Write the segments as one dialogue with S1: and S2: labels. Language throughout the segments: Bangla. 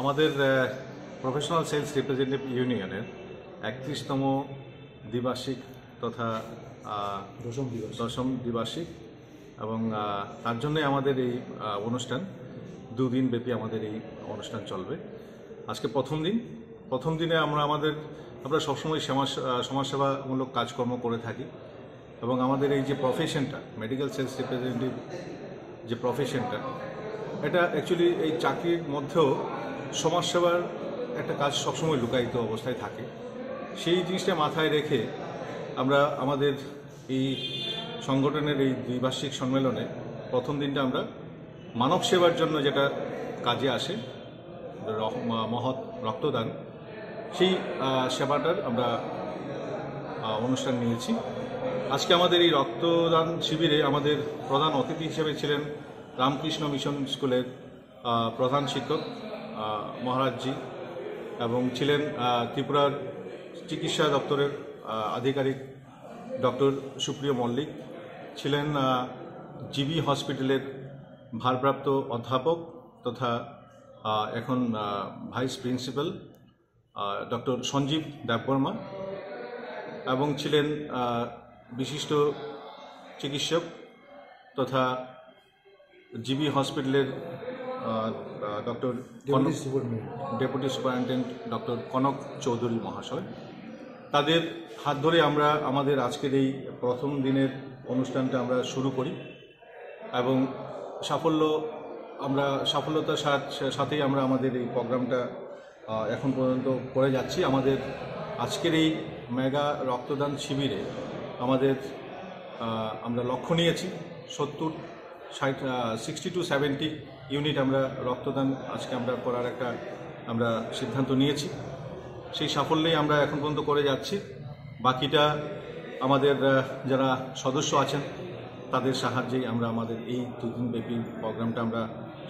S1: আমাদের প্রফেশনাল সেলস রিপ্রেজেন্টেটিভ ইউনিয়নের 31তম দ্বিবার্ষিক তথা দশম দ্বিবার্ষিক এবং তার জন্যই আমাদের এই অনুষ্ঠান 2 দিন ব্যাপী আমাদের এই অনুষ্ঠান চলবে। আজকে প্রথম দিনে আমরা সবসময় সমাজসেবামূলক কাজকর্ম করে থাকি এবং আমাদের এই যে প্রফেশনটা মেডিকেল সেলস রিপ্রেজেন্টেটিভ যে প্রফেশনটা, এটা অ্যাকচুয়ালি এই চাকরির মধ্যেও সমাজসেবার একটা কাজ সবসময় লুকায়িত অবস্থায় থাকে। সেই জিনিসটা মাথায় রেখে আমরা আমাদের এই সংগঠনের এই দ্বিবার্ষিক সম্মেলনে প্রথম দিনটা আমরা মানব সেবার জন্য যেটা কাজে আসে মহৎ রক্তদান, সেই সেবাটার আমরা অনুষ্ঠান নিয়েছি। আজকে আমাদের এই রক্তদান শিবিরে আমাদের প্রধান অতিথি হিসেবে ছিলেন রামকৃষ্ণ মিশন স্কুলের প্রধান শিক্ষক মহারাজজি এবং ছিলেন ত্রিপুরার চিকিৎসা দপ্তরের আধিকারিক ডক্টর সুপ্রিয় মল্লিক, ছিলেন জিবি হসপিটালের ভারপ্রাপ্ত অধ্যাপক তথা এখন vice principal doctor Sanjib Debbarma এবং ছিলেন বিশিষ্ট চিকিৎসক তথা জিবি হসপিটালের doctor deputy superintendent doctor Kanak Chowdhury মহাশয়। তাদের হাত ধরে আমরা আমাদের আজকের এই প্রথম দিনের অনুষ্ঠানটা আমরা শুরু করি এবং সাফল্যতার সাথেই আমরা আমাদের এই প্রোগ্রামটা এখন পর্যন্ত করে যাচ্ছি। আমাদের আজকের এই মেগা রক্তদান শিবিরে আমরা লক্ষ্য নিয়েছি 60 to 70 ইউনিট আমরা রক্তদান আজকে আমরা করার আমরা সিদ্ধান্ত নিয়েছি। সেই সাফল্যেই আমরা এখন পর্যন্ত করে যাচ্ছি। বাকিটা আমাদের যারা সদস্য আছেন তাদের সাহায্যেই আমরা আমাদের এই 2 দিন ব্যাপী প্রোগ্রামটা আমরা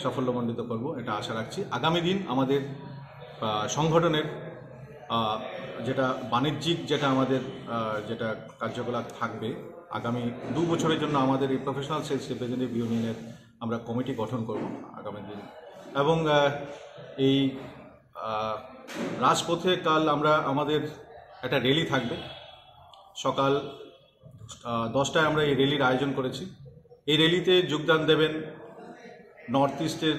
S1: সাফল্যমণ্ডিত করব, এটা আশা রাখছি। আগামী দিন আমাদের সংগঠনের যেটা বাণিজ্যিক আমাদের যেটা কার্যকলাপ থাকবে, আগামী 2 বছরের জন্য আমাদের এই প্রফেশনাল সেলস রিপ্রেজেন্টেটিভ ইউনিয়নের আমরা কমিটি গঠন করব আগামী দিন। এবং এই রাজপথে কাল আমাদের একটা র্যালি থাকবে, সকাল 10টায় আমরা এই র্যালির আয়োজন করেছি। এই র্যালিতে যোগদান দেবেন নর্থ ইস্টের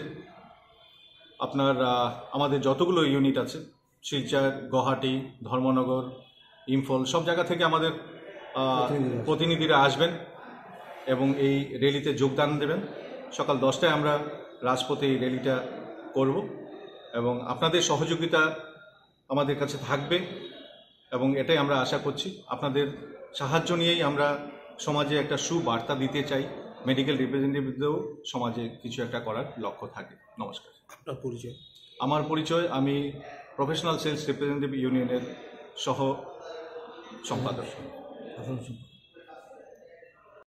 S1: আমাদের যতগুলো ইউনিট আছে, শিলচর, গুয়াহাটি, ধর্মনগর, ইম্ফল, সব জায়গা থেকে আমাদের প্রতিনিধিরা আসবেন এবং এই র্যালিতে যোগদান দেবেন। সকাল 10টায় আমরা রাজপথে এই র্যালিটা করব এবং আপনাদের সহযোগিতা আমাদের কাছে থাকবে এবং এটাই আমরা আশা করছি। আপনাদের সাহায্য নিয়েই আমরা সমাজে একটা সুবার্তা দিতে চাই, মেডিকেল রিপ্রেজেন্টেটিভদেরও সমাজে কিছু একটা করার লক্ষ্য থাকে। নমস্কার।
S2: আপনার পরিচয়?
S1: আমার পরিচয়, আমি প্রফেশনাল সেলস রিপ্রেজেন্টেটিভ ইউনিয়নের সহ সম্পাদক।